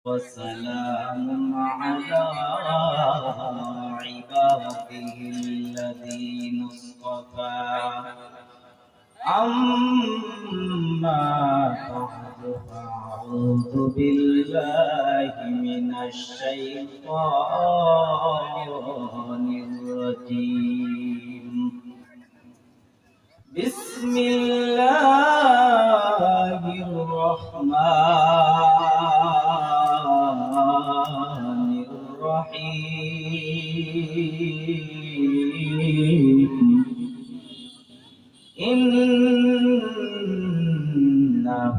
وسلام على عباده الذين اصطفى أما بعد فأعوذ بالله من الشيطان الرجيم بسم الله الرحمن الرحيم إنه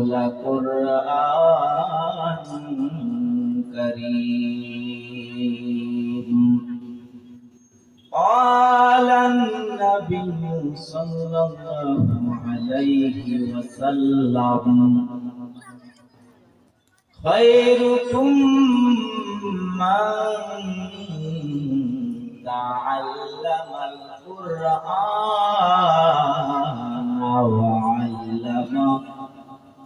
لقرآن كريم قال النبي صلى الله عليه وسلم خيركم من تعلم القرآن وعلمه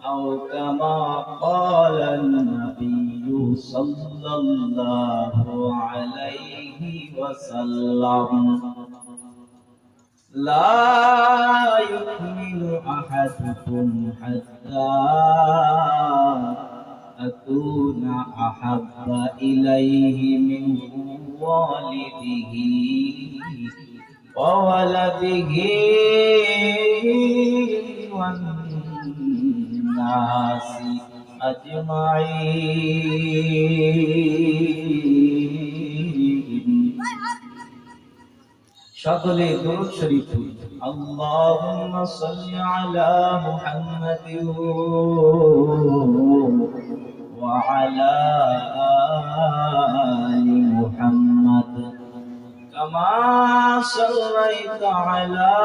أو كما قال النبي صلى الله عليه وسلم لا يؤمن أحدكم حتى أكون أحب إليه من والده وولده والناس أجمعين সকলে দুরূদ শরীফ পড়ি আল্লাহুম্মা সাল্লি আলা মুহাম্মাদিন ওয়া আলা আলি মুহাম্মাদ কামা সাল্লাইতা আলা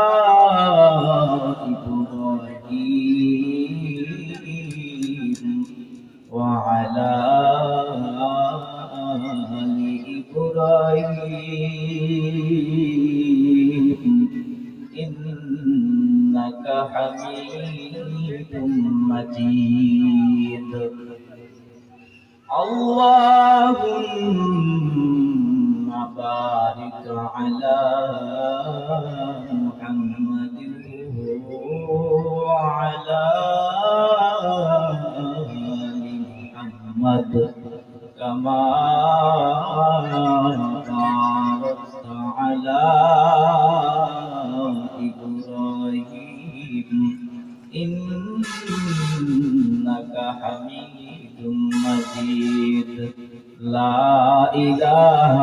ইব্রাহিম ওয়া আলা আলি ইব্রাহিম إنك حميد مجيد اللهم بارك على محمد وعلى آل محمد كما باركت على إنك حميد مجيد لا إله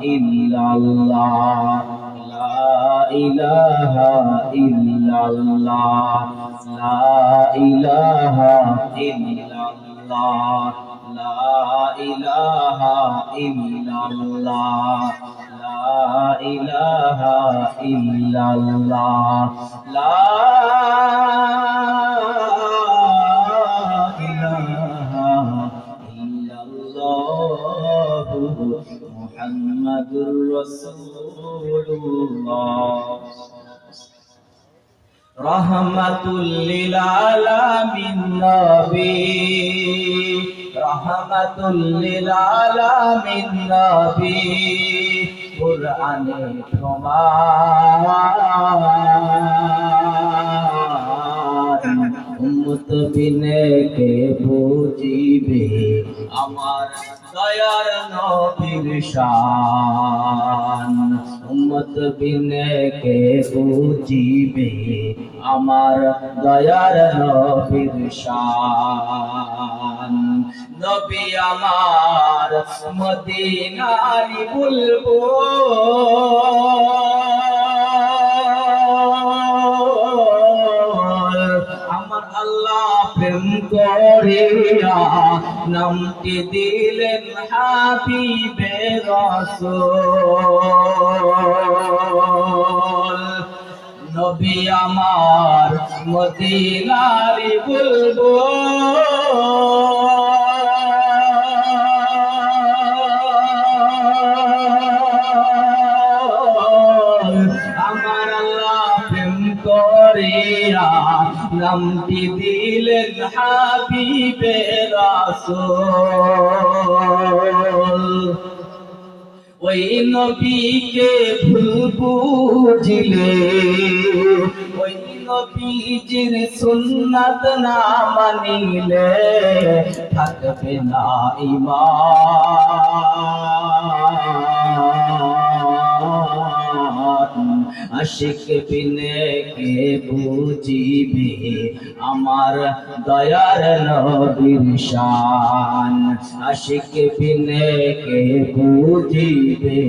إلا الله لا إله إلا الله لا إله إلا الله لا إله إلا الله لا إله إلا الله لا إله إلا الله محمد رسول الله رحمة للعالمين نبي رحمة للعالمين نبي قرآن প্রমাণ উম্মত বিনে কে বুঝিবে আমার দয়ার নবীর শান উম্মত বিনে কে বুঝিবে আমার দয়ার নবীর শান নবী আমার মদিনার বুলবুল আমার আল্লাহ প্রেম করিয়া নামটি দিলেন হাবিবে রাসূল নবী আমার মদিনার বুলবুল আমার আল্লাহ প্রেম করিয়া নামটি দিলেন হাবিবে রাসূল। ওই নবীকে ভুল বুঝিলে, ওই নবীজির সুন্নাত না মানিলে থাকবে না ঈমান। আশিক বিনে কে বুঝিবে আমার দয়ার নবীর শান। আশিক বিনে কে বুঝিবে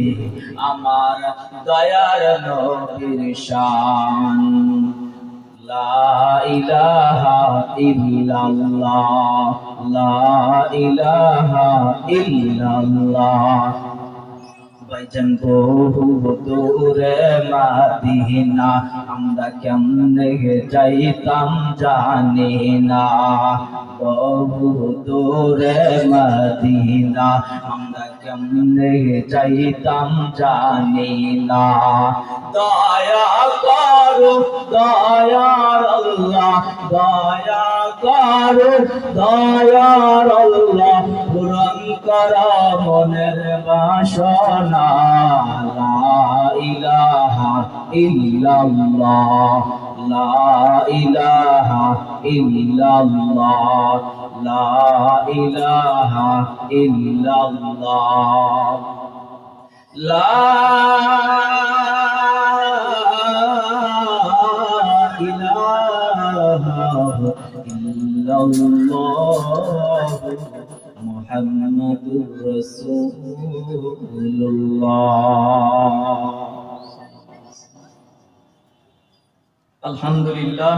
আমার দয়ার নবীর শান। লা ইলাহা ইল্লাল্লাহ, লা ইলাহা ইল্লাল্লাহ। ভাইজান বহু দূরে মদিনা, আমরা কেমনে যাইতাম জানি না। বহু দূরে মদিনা, আমরা কেমনে যাইতাম জানি না। দয়া করো দয়ার আল্লাহ, দয়া করো দয়ার আল্লাহ, পূরণ করো মনের বাসনা। লা ইলাহা ইল্লাল্লাহ, লা ইলাহা ইল্লাল্লাহ, লা ইলাহা ইল্লাল্লাহ, লা ইলাহা ইল্লাল্লাহ মুহাম্মাদুর রাসূলুল্লাহ। আলহামদুলিল্লাহ,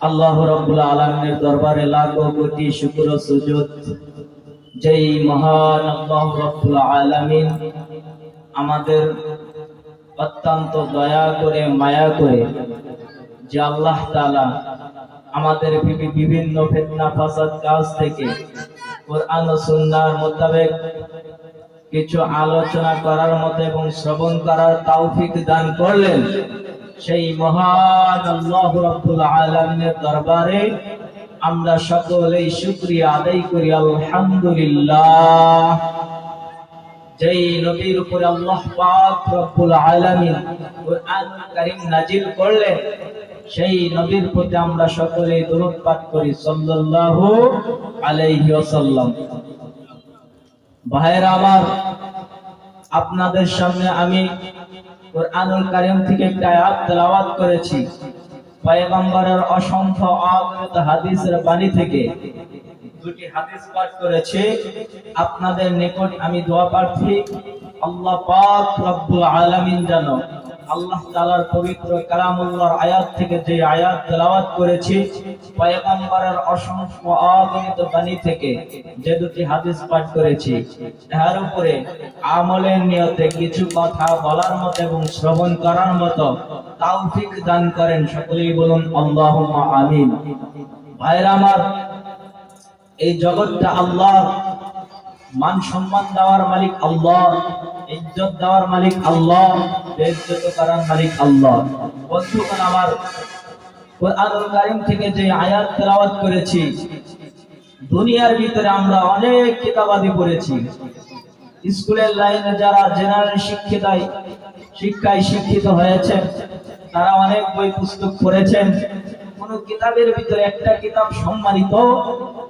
আল্লাহ রাব্বুল আলামিনের দরবারে লাখো কোটি শুকর ও সুজুদ। যেই মহান আল্লাহ রাব্বুল আলামিন আমাদের অত্যন্ত দয়া করে মায়া করে, যে আল্লাহ তাআলা আমাদের বিভিন্ন ফিতনা ফাসাদ কাজ থেকে কোরআন ও সুন্নাহর মোতাবেক কিছু আলোচনা করার মতো এবং শ্রবণ করার তৌফিক দান করলেন, সেই মহান আল্লাহ রাব্বুল আলামিনের দরবারে আমরা সকলেই শুকরিয়া আদায় করি আলহামদুলিল্লাহ। যেই নবীর উপরে আল্লাহ পাক রব্বুল আলামিন কুরআন কারীম নাজিল করলেন, সেই নবীর প্রতি আমরা সকলেই দরুদ পাঠ করি সাল্লাল্লাহু আলাইহি ওয়াসাল্লাম। ভাইরা আমার, আপনাদের সামনে আমি কুরআনুল কারীম থেকে একটা আয়াত তেলাওয়াত করেছি। পয়গম্বরের অসংখ্য অগণিত হাদিসের বাণী থেকে দুটি হাদিস পাঠ করেছি। আপনাদের নিকট আমি দোয়া প্রার্থী, আল্লাহ পাক রব্বুল আলামিন যেন আল্লাহ তাআলার পবিত্র কালামুল্লাহর আয়াত থেকে যে আয়াত তেলাওয়াত করেছি, পয়গম্বরের অসংখ্য অগণিত বাণী থেকে যে দুটি হাদিস পাঠ করেছি, এর উপরে আমলের নিয়তে কিছু কথা বলার মতো এবং শ্রবণ করার মতো তৌফিক দান করেন। সকলেই বলুন আল্লাহুম্মা আমিন। ভাইরা আমার, এই জগৎটা আল্লাহ, মান সম্মান দেওয়ার মালিক আল্লাহ, ইজ্জত দেওয়ার মালিক আল্লাহ, বেইজ্জত করার মালিক আল্লাহ। বন্ধুগণ আমার, কুরআনুল কারীম থেকে যে আয়াত তেলাওয়াত করেছি, দুনিয়ার ভিতরে আমরা অনেক কিতাবাদি পড়েছি। স্কুলের লাইনে যারা জেনারেল শিক্ষায় শিক্ষিত হয়েছেন, তারা অনেক বই পুস্তক পড়েছেন। কোন কিতাবের ভিতরে একটা কিতাব সম্মানিত,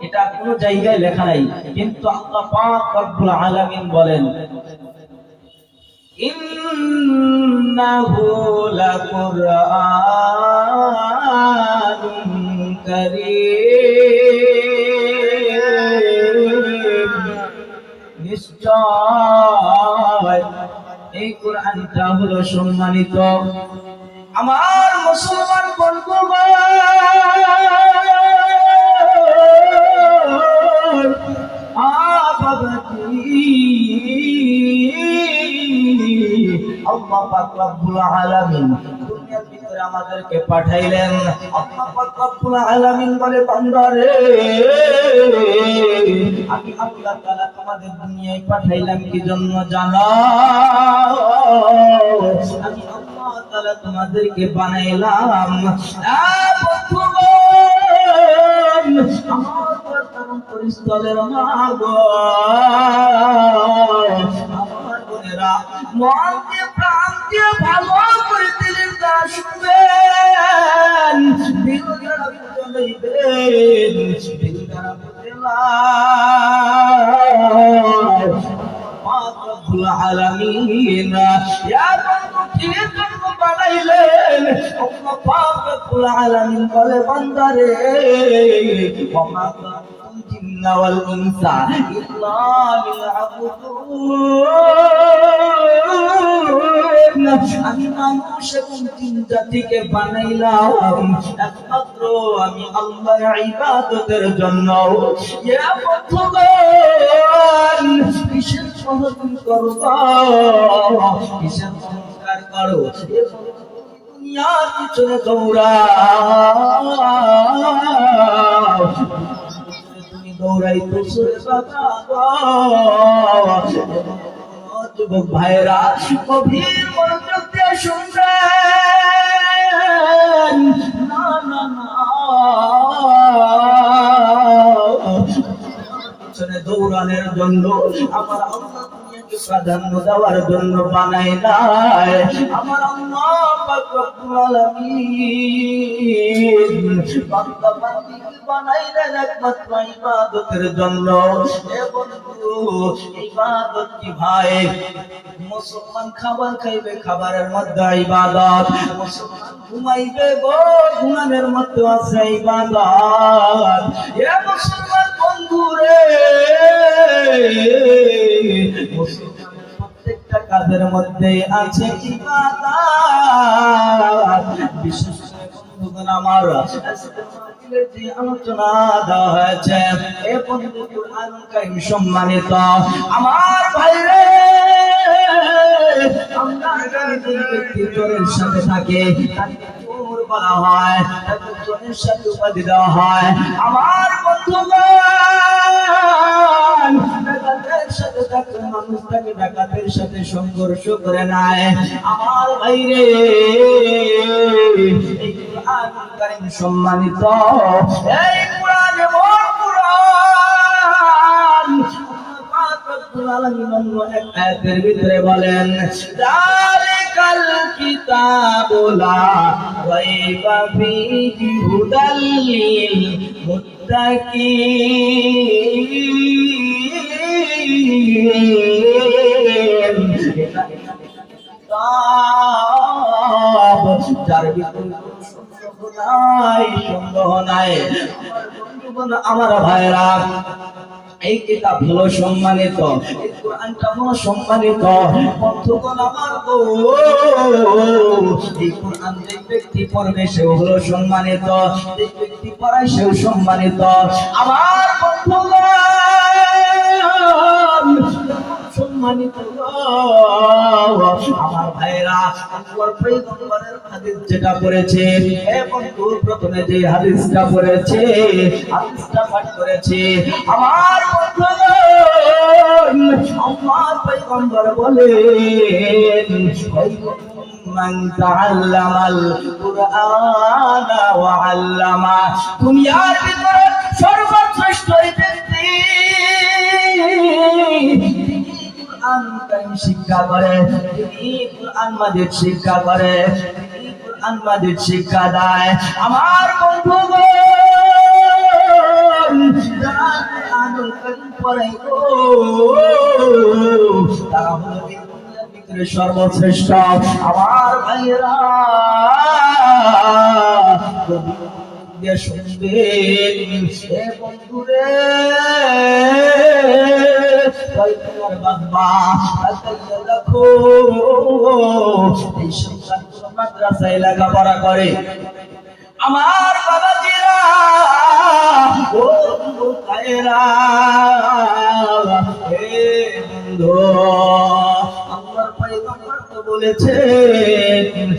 এটা কোনো জায়গায় লেখা নাই, কিন্তু আল্লাহ পাক রব্বুল আলামিন বলেন, ইন্নাহু লাকুরআনুন কারীম। নিশ্চয় এই কোরআনটা হলো সম্মানিত। আমার মুসলমান বন্ধুগণ, আল্লাহ পাক রব্বুল আলামিন দুনিয়ার ভিতরে আমাদেরকে পাঠাইলেন। আল্লাহ পাক রব্বুল আলামিন বলে, বান্দা রে, আমি আল্লাহ তাআলা তোমাদের দুনিয়ায় পাঠাইলাম কি জন্য জানো? আমি আল্লাহ তাআলা তোমাদেরকে বানাইলাম। বন্ধুগণ, আমার অন্তরস্থলের মা গো, আমার বোনেরা, মন দিয়ে প্রাণ দিয়ে ভালো করে দিলের দ্বারা শুনবেন, দিল দ্বারা বুঝাইবেন, দিল দ্বারা বুঝাইলাম। রব্বুল আলামিন ইয়া বন্ধু কি জন্য বানাইলেন? আল্লাহ পাক রব্বুল আলামিন বলে বান্দারে, ওয়া মা জিন্না ওয়াল ইনসা ইল্লা লিয়াবুদুন। আমি মানুষ এবং জিন জাতিকে বানাইলাম একমাত্র আমি আল্লাহর ইবাদতের জন্য। ইয়া বন্ধুগণ, কিসের সহযোগী করো, কিসের সংস্কার করো, দুনিয়ার পিছনে দৌড়াও, তুমি দৌড়াইতেছো যুবক ভাইরা, গভীর মনোযোগ দিয়ে শুনবেন। না না না, দৌড়ানোর জন্য আমার আল্লাহ দুনিয়াকে প্রাধান্য দেওয়ার জন্য বানাই নাই। আমার আল্লাহ পাক রব্বুল আলামিন বান্দা বান্দিকে বানাইলেন একমাত্র ইবাদতের জন্য। এ বন্ধু, ইবাদত কি ভাই? মুসলমান খাবার খাইবে, খাবারের মধ্যে ইবাদত। মুসলমান ঘুমাইবে গো, ঘুমানোর মধ্যে আছে ইবাদত। এ মুসলমান বন্ধু রে, মুসলমানের প্রত্যেকটা কাজের মধ্যে আছে ইবাদত। বিশেষ করে বন্ধুগণ আমার, যে আলোচনা দেওয়া হয়েছে, এ বন্ধু কুরআন কারীম সম্মানিত আমার ভাইরে, আমরা যে ব্যক্তি চোরের সাথে থাকে তাকে চোর বলা হয়, তাকে চোরের সাথে উপাধি দেওয়া হয়। আমার বন্ধুগণ, ডাকাতের সাথে থাকে মানুষ, তাকে ডাকাতের সাথে সংঘর্ষ করে নেয়। আমার ভাইরে, এই কুরআন কারীম সম্মানিত, এই কুরআন এমন কুরআন, রব্বুল আলামিন অন্য এক আয়াতের ভিতরে বলেন, যালিকাল কিতাবু লা রাইবা ফীহি হুদাল লিল মুত্তাকিন। যার ভিতরে সন্দেহ নাই। আমার ভাইরা, এই কিতাব হলো সম্মানিত, এই কোরআনটা হলো সম্মানিত। বন্ধুগণ আমার গো, এই কোরআন যে ব্যক্তি পড়বে সেও হলো সম্মানিত, যে ব্যক্তি পড়ায় সেও সম্মানিত। আমার বন্ধুগণ সম্মানিত আমার ভাইরা, আল্লাহর পয়গম্বরের হাদিস যেটা পড়েছে, এ বন্ধু প্রথমে যে হাদিসটা পড়েছে, হাদিসটা পাঠ করেছে আমার বন্ধুগণ, আমার পয়গম্বর বলেন, মান তাআল্লামাল কুরআনা ওয়া আল্লামা। দুনিয়ার ভিতরে সর্বশ্রেষ্ঠ ব্যক্তি কুরআন কারীম শিক্ষা করে, তিনি কুরআন মাজিদ শিক্ষা করে, তিনি কুরআন মাজিদ শিক্ষা দেয়। আমার বন্ধুগণ, যারা কুরআনুল কারীম পড়ে গো, তারা হলো এই দুনিয়ার ভিতরে সর্বশ্রেষ্ঠ। আমার ভাইরা, দিয়ে শুনবেন, এ বন্ধুরে, এই সন্তানগুলো মাদ্রাসায় লেখাপড়া করে। আমার বাবাজিরা, ও ভাইরা, হে বন্ধু, আল্লাহর পয়গম্বর তো বলেছেন,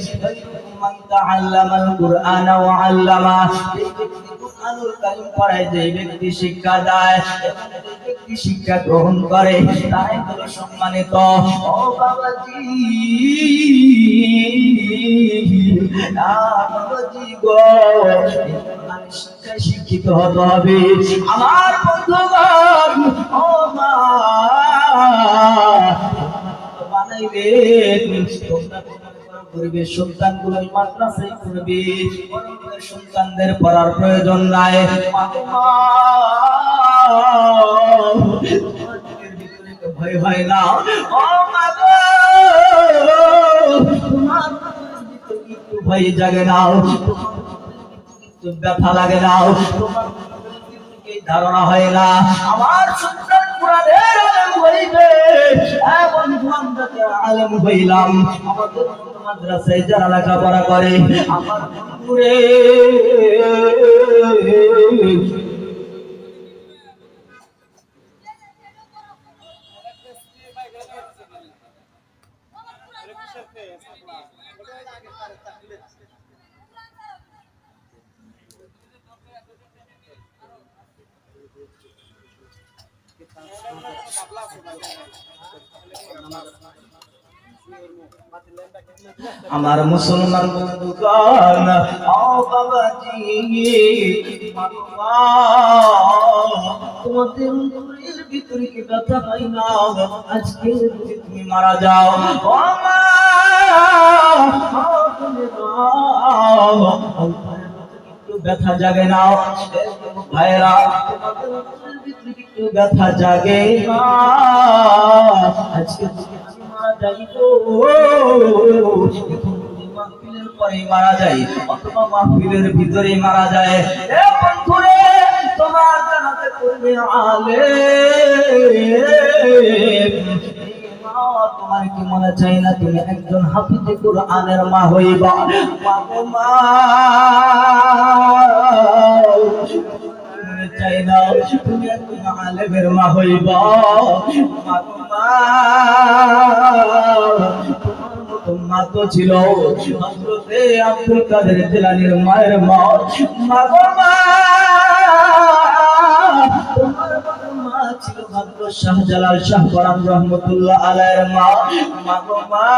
মান তাআল্লামাল কুরআনা ওয়া আল্লামা, এই ব্যক্তি কুরআনুল কারীম পড়ায় যে ব্যক্তি শিক্ষা দেয় এবং যে ব্যক্তি শিক্ষা গ্রহণ করে তাই হলো সম্মানিত। ও বাবাজি, বাবাজি গো, শিক্ষায় শিক্ষিত হতে হবে আমার বন্ধুগণ। ও মা বানাইবেন তোমরা পরিবেশ সন্তানগুলো মাদ্রাসায় পড়বে, পরিবেশ সন্তানদের পড়ার প্রয়োজন নাই। ভয় হয় না। ও মা গো, তোমার একটু ভয় জাগে না, ব্যথা লাগে না, তোমার ধারণা হয় না আমার সন্তান কোরআনের আলেম হইবে। বন্ধু, আমরা আলেম হইলাম, আমাদের মাদ্রাসায় যারা লেখাপড়া করে আমার বন্ধুরে আমার মুসলমান বন্ধুগণ, ও বাবাজি, তোমাদের অন্তরের ভিতরে কি ব্যথা হয় না আজকে যদি তুমি মারা যাও? ও মা, একটু ব্যথা জাগে না ভাইরা? তোমাদের অন্তরের ভিতরে একটু ব্যথা জাগে না আজকে মারা যাইবো? মাহফিলের পরে মারা যায় অথবা মাহফিলের ভিতরে মারা যায়। এ বন্ধুরে, তোমার জানাতে করবে আলেম, তোমার কি মনে চাই না তুমি একজন হাফিজে কুরআনের মা হইবা? মা চাই না তুমি একজন আলেমের মা হইবা? মা তো ছিল হযরতে আব্দুল কাদের জিলানীর মায়ের মা। তোমার মা ছিল হযরত শাহজালাল শাহ পরাণ রহমাতুল্লাহ আলাইহির মা। মা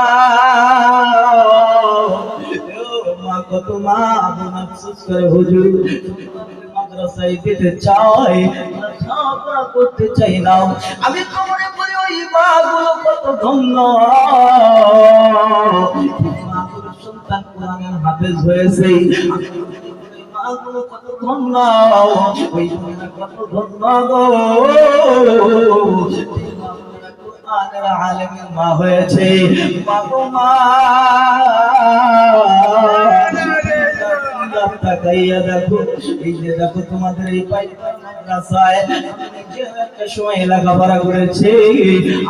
কত মা আফসোস করে হুজুর মাদ্রাসায় দিতে চাই, লেখাপড়া করতে চাই না। আমি তো মনে করি ওই মাগুলো কত ধন্য, মাগুলো সন্তান কোরআনের হাফেজ হয়েছে, মাগুলো কত ধন্য, ওই কত ধন্য গো, কোরআনের আলেমের মা হয়েছে। মা তাকাইয়া দেখো, এই যে দেখো তোমাদের এই মাদ্রাসায় একটা সময় লেখাপড়া করেছে,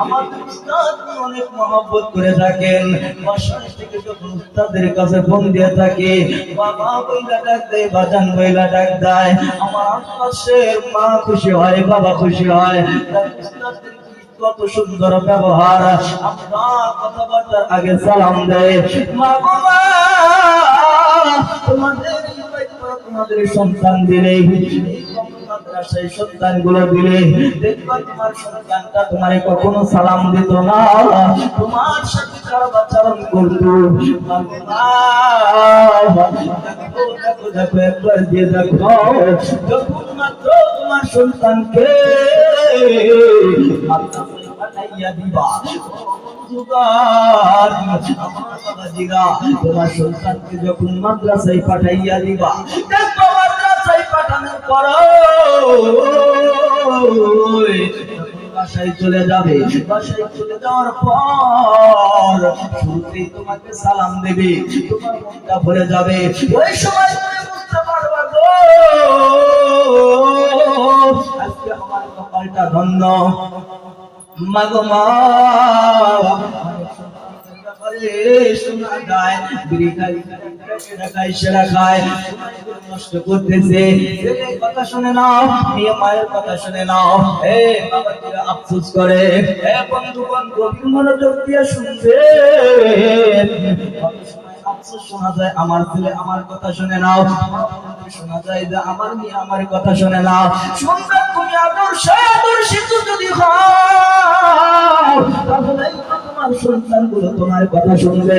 আমাদের উস্তাদ অনেক মহব্বত করে থাকেন। বাসায় থেকে যখন উস্তাদের কাছে ফোন দিয়ে থাকে, বাবা বইলা ডাক দেয়, বাজান বইলা ডাক দেয়, আমার আশপাশের মা খুশি হয়, বাবা খুশি হয়। উস্তাদের কত সুন্দর ব্যবহার, আমরা কথাবার্তার আগে সালাম দেয়। মা বাবা তোমাদের সন্তান দিলে, মাদ্রাসায় সন্তান গুলো দিলে, দেখবা তোমার সন্তানটা তোমারে কখনো সালাম দিত না, তোমার সাথে আচরণ করতো। দেখো দেখো একবার দিয়ে দেখো, যখন মাত্র তোমার সন্তানকে মাদ্রাসায় পাঠাইয়া দিবা, তোমার সন্তানকে যখন মাদ্রাসায় পাঠাইয়া দিবা, দেখো মাদ্রাসায় পাঠানোর পর বাসায় চলে যাবে, বাসায় চলে যাওয়ার পর শুরুতেই তোমাকে সালাম দেবে, তোমার মনটা ভরে যাবে। ওই সময় তুমি বুঝতে পারবা গো, আজকে আমার কপালটা ধন্য। মাগো মা, শোনা যায় বিড়ি খাই সেরা খায়, নষ্ট করতেছে, কথা শুনে নাও, মেয়ে মায়ের কথা শুনে নাও। এ বাবা আফসোস করে, এ বন্ধুগণ গভীর মনোযোগ দিয়ে শুনবে। আফসোস শোনা যায় আমার ছেলে আমার কথা শুনে নাও, শোনা যায় যে আমার মেয়ে আমার কথা শুনে নাও। সুন্দর তুমি আদর্শিত যদি হও তাহলে তোমার সন্তানগুলো তোমার কথা শুনবে।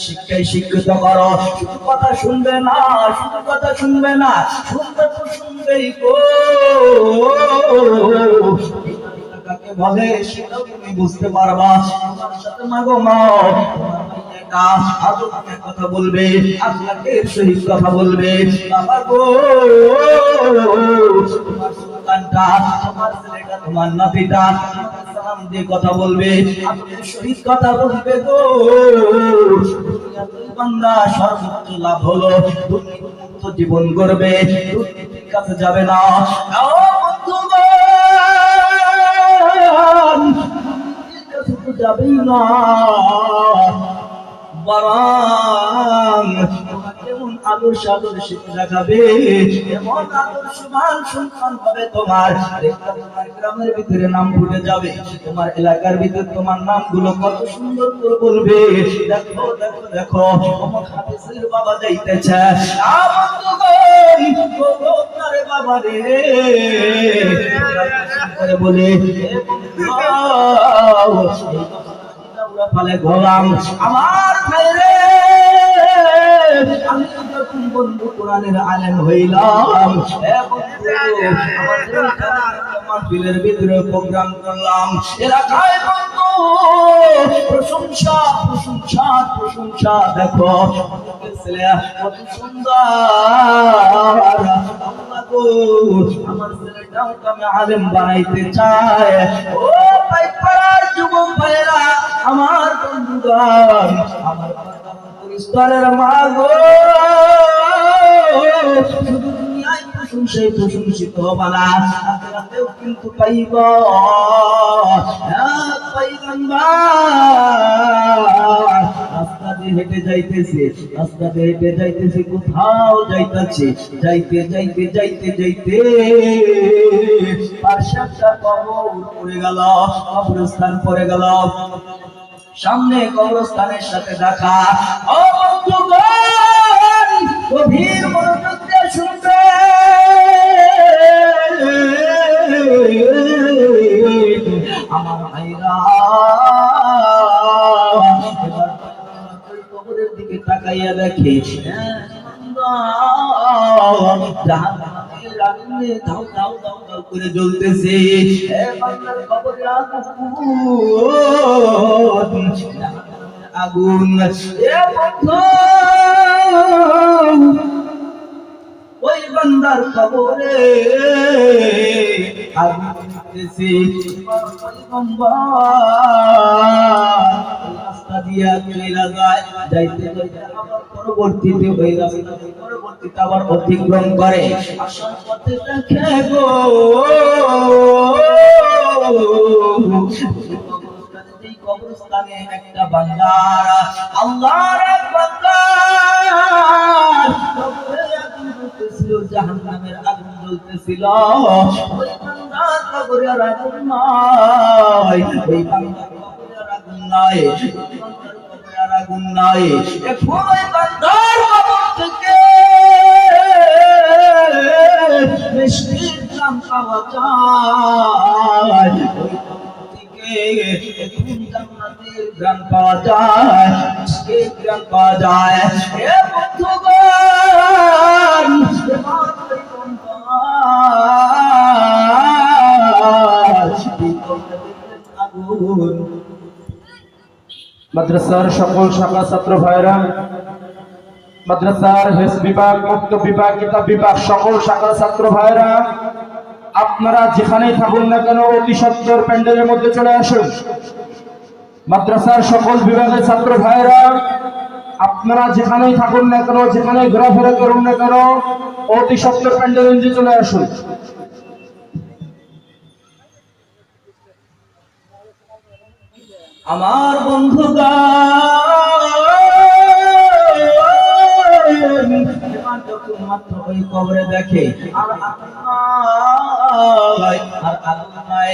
শিক্ষায় শিক্ষিত করো, শুধু কথা শুনবে না, শুধু কথা শুনবে না, শুনবে তো শুনবেই গো। কাকে বলে সেটাও তুমি বুঝতে পারবা। তোমার সাথে মাগো মা কথা বলবে, আল্লাহর সহিত কথা বলবে। বাবা গো তোমার সন্তানটা, তোমার ছেলেটা, তোমার নাতিটা সালাম দিয়ে কথা বলবে, আল্লাহর সহিত কথা বলবে গো। বান্দা সর্বোচ্চ লাভ হলো দুর্নীতিমুক্ত জীবন করবে, দুর্নীতির কাছে যাবে না। ও বন্ধুগণ, যাবেই না, বরং কেমন আদর্শিত দেখাবে, এমন আদর্শবান সন্তান হবে তোমার। তোমার গ্রামের ভিতরে নাম ফুটে যাবে, তোমার এলাকার ভিতরে তোমার নামগুলো কত সুন্দর করে বলবে। দেখো দেখো দেখো আমার হাদিসের বাবা যাইতেছে, বাবা রে বলে ফলে গোলাম আমার ভাইরে, আমি যখন বন্ধু কোরআনের আলেম হইলাম, মাহফিলের ভিতরে প্রোগ্রাম করলাম, এলাকায় বন্ধু প্রশংসা প্রশংসা প্রশংসা। দেখো কত সুন্দর, আমার ছেলেটাও আমি আলেম বানাইতে চাই। ও ভাই পাড়ার যুবক ভাইরা, আমার বন্ধুগণ, আমার স্তরের মা গো, শুধু দুনিয়ায় প্রশংসায় প্রশংসিত হবা না, আখিরাতেও কিন্তু পাইব। রাস্তা দিয়ে হেঁটে যাইতেছে, রাস্তা দিয়ে হেঁটে যাইতেছে, কোথাও যাইতেছে, যাইতে যাইতে যাইতে যাইতে পাশে একটা কবর পড়ে গেল, কবরস্থান পড়ে গেল। সামনে কবরস্থানের সাথে দেখা। ও বন্ধুগণ, গভীর মনোযোগ দিয়ে শুনবে, আমার ভাইরা। এবার কবরের দিকে তাকাইয়া দেখে জাহান্নামের আগুনে ধাউ ধাউ ধাউ ধাউ করে জ্বলতেছে। আগুন ওই বান্দার কবরে আগুন জ্বলতেছে। রাস্তা দিয়া চলে যায়, যাইতে যাইতে আবার পরবর্তীতে ওই রাস্তা পরবর্তীতে আবার অতিক্রম করে, আসার পথে দেখে গো কবরস্থানে একটা বান্দার, আল্লাহর এক বান্দার কবরে আগুন জ্বলতেছিল, জাহান্নামের আগুন জ্বলতেছিল। ওই বান্দার কবরে আর আগুন নাই, ওই বান্দার কবরে আর আগুন নাই, কবরে আর আগুন নাই। এখন ওই বান্দার কবর থেকে মিষ্টির গ্রাম পাওয়া যায়, জান্নাতের গ্রাম পাওয়া যায়, মিষ্টির গ্রাম পাওয়া যায়। এ বন্ধুগণ, মাদ্রাসার সকল শাখা ছাত্র ভাইরা, মাদ্রাসার হেফজ বিভাগ, মুক্তব বিভাগ, কিতাব বিভাগ সকল শাখার ছাত্র ভাইরা, আপনারা যেখানেই থাকুন না কেন অতি সত্বর প্যান্ডেলের মধ্যে চলে আসুন। মাদ্রাসার সকল বিভাগের ছাত্র ভাইরা, আপনারা যেখানেই থাকুন না কেন, যেখানে ঘোরাফেরা করুন না কেন, অতি সত্বর প্যান্ডেলের মধ্যে চলে আসুন। আমার বন্ধুগণ, যখন মাত্র ওই কবরে দেখে আর আগুন নাই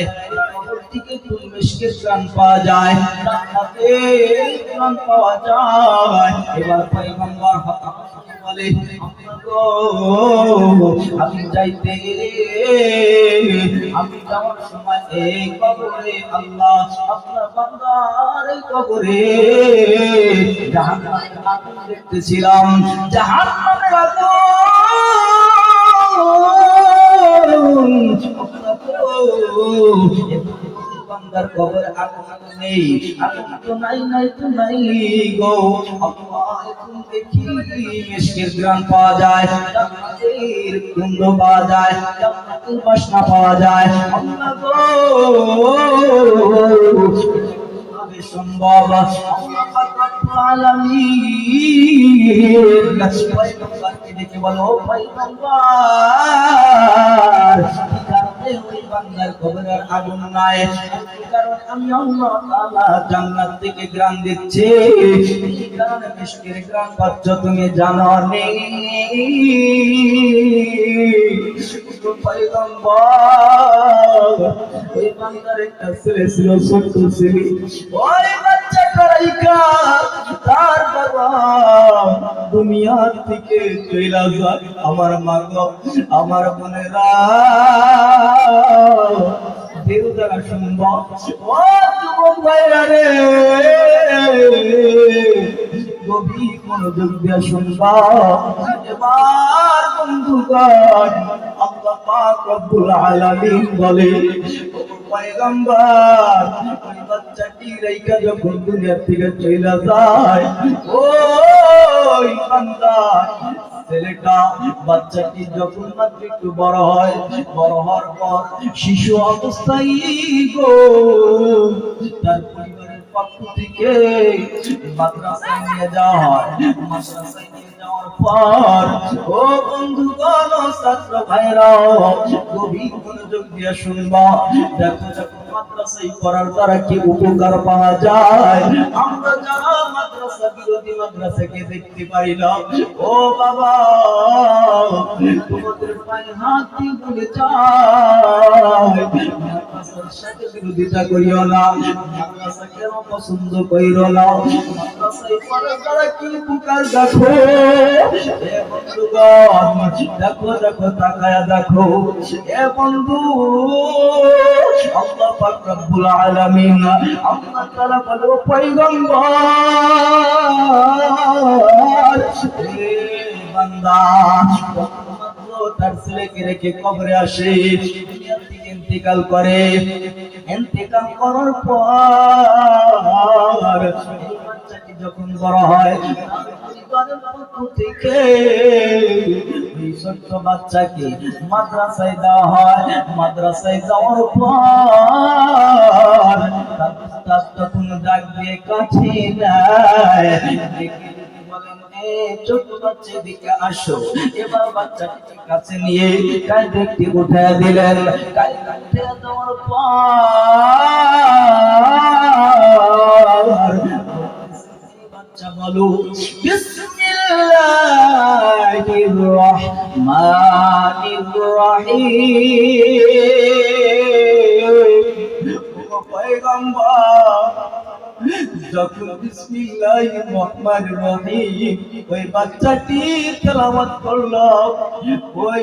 কবর থেকে কোন মিষ্টির প্রাণ পাওয়া যায় জান্নাতে প্রাণ পাওয়া যায় এবার পয়গম্বর বলে আমি যাইতে আমি যাওয়ার সময় এই কবরে আল্লাহ আপনার বান্দার এই কবরে জাহান্নামের আগুন দেখতেছিলাম জাহান্নামের আগুন বান্দার কবর আগুন নেই আগুন তো নাই গো আল্লাহ এখন দেখি মিষ্টির গ্রান পাওয়া যায় জান্নাতের গন্ধ পাওয়া যায় জান্নাতের বাসনা পাওয়া যায় আল্লাহ গো সম্ভব আল্লাহ রব্বুল আলামিন পয়গম্বরকে ডেকে বলো পয়গম্বর ওই বান্দার কবরের আগুন নাই কারণ আমি আল্লাহ তাআলা জান্নাত থেকে গ্রান দিচ্ছি এই কারণে মিষ্টির গ্রান পাচ্ছ তুমি জানো নেই পয়গম্বর ওই বান্দার একটা ছেলে ছিল ছোট্ট ছেলে ওই বাচ্চাটা রাইকা তার বাবা দুনিয়া থেকে চলে যায় আমার মা গো আমার বোনেরা দেব দ্বারা শুনব ও যুবক ভাইরা রে গভীর মনোযোগ দিয়ে শুনবা এবার বন্ধুগণ আল্লাহ পাক রব্বুল আলামিন বলে পয়গম্বর ওই বাচ্চাটি রাইকা যখন দুনিয়া থেকে চলে যায় ওই বান্দা ছেলেটা বাচ্চাটি যখন মাত্র একটু বড় হয় বড় হওয়ার পর শিশু অবস্থায় গো তার পরিবারের পক্ষ থেকে মাদ্রাসায় নিয়ে যাওয়া হয় মাদ্রাসায় নিয়ে যাওয়ার পর ও বন্ধুগণ ছাত্র ভাইরা গভীর মনোযোগ দিয়ে শুনবা দেখো যখন মাদ্রাসায় পড়ার দ্বারা কি উপকার পাওয়া যায় আমরা যারা মাদ্রাসা বিরোধী মাদ্রাসাকে দেখতে পারি না ও বাবা তোমাদের পায়ে হাত দিয়ে বলে চাই মাদ্রাসার সাথে বিরোধিতা করিও না মাদ্রাসাকে অপছন্দ করিও না মাদ্রাসায় পড়ার দ্বারা কি উপকার দেখো এ বন্ধুগণ দেখো তাকায়া দেখো এ বন্ধু আল্লাহ পাক রব্বুল আলামিন আল্লাহ তাআলা বলে পয়গম্বর হে বান্দা তার ছেলেকে রেখে কবরে আসে দুনিয়া থেকে ইন্তেকাল করে ইন্তেকাল করার পর বাচ্চাটি যখন বড় হয় পরিবারের পক্ষ থেকে এই ছোট্ট বাচ্চাকে মাদ্রাসায় দেওয়া হয় মাদ্রাসায় যাওয়ার পর তার উস্তাদ তখন ডাক দিয়ে কাছে নেয় ছোট বাচ্চা দিকে আসো এবার বাচ্চাটিকে কাছে নিয়ে কাঁধে একটি উঠায় দিলেন কাঁধে উঠায় দেওয়ার পর বাচ্চা বলো বিসমিল্লাহির রহমানির রহিম পয়গম্বর যখন বিসমিল্লাহির রহমানির রহিম ওই বাচ্চাটি তেলাওয়াত করলো ওই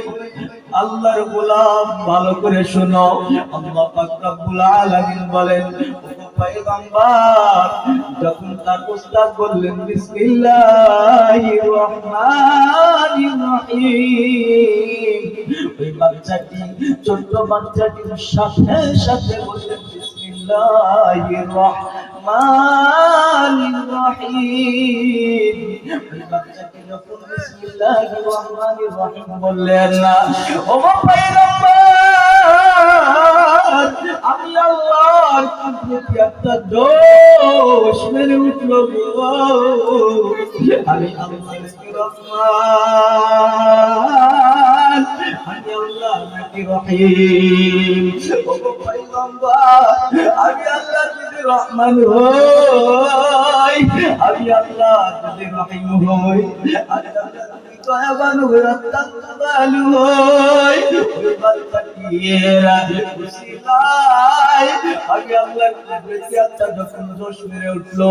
আল্লাহর গোলাম ভালো করে শোনো আল্লাহ পাক রব্বুল আলামিন বলেন পয়গম্বর যখন তার উস্তাদ বললেন বিসমিল্লাহির রহমানির রহিম ওই বাচ্চাটি ছোট বাচ্চাটির সাথে সাথে বললেন বিসমিল্লাহির রহমানির রহিম ওই বাচ্চাটি যখন বিসমিল্লাহির রহমানির রহিম বললেন ও পয়গম্বর আমি আল্লাহর কুদরতি একটা জোশ মেরে উঠল গো আমি আল্লাহর রহমান আমি আল্লাহ নাকি রহিম ও পয়গম্বর আমি আল্লাহ যদি রহমান হই আমি আল্লাহ যদি রহিম হই দয়াবান হয়ে তাকবালু ওই বাচ্চাটিরা উসিলায় আমি আল্লাহর কুদরতি আত্মা যখন জোশ মেরে উঠলো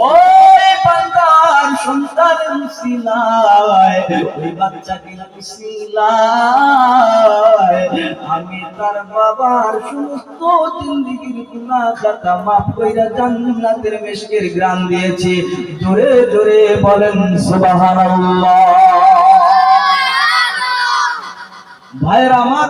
ওই বান্দার সন্তান উসিলায় ওই বাচ্চাটির উসিলায় আমি তার বাবার সমস্ত জিন্দেগীর গুনাহ খাতা মাফ কইরা জান্নাতের মিষ্টির গ্রাম দিয়েছি। জোরে জোরে বলেন সুবহানাল্লাহ। ভাইরা আমার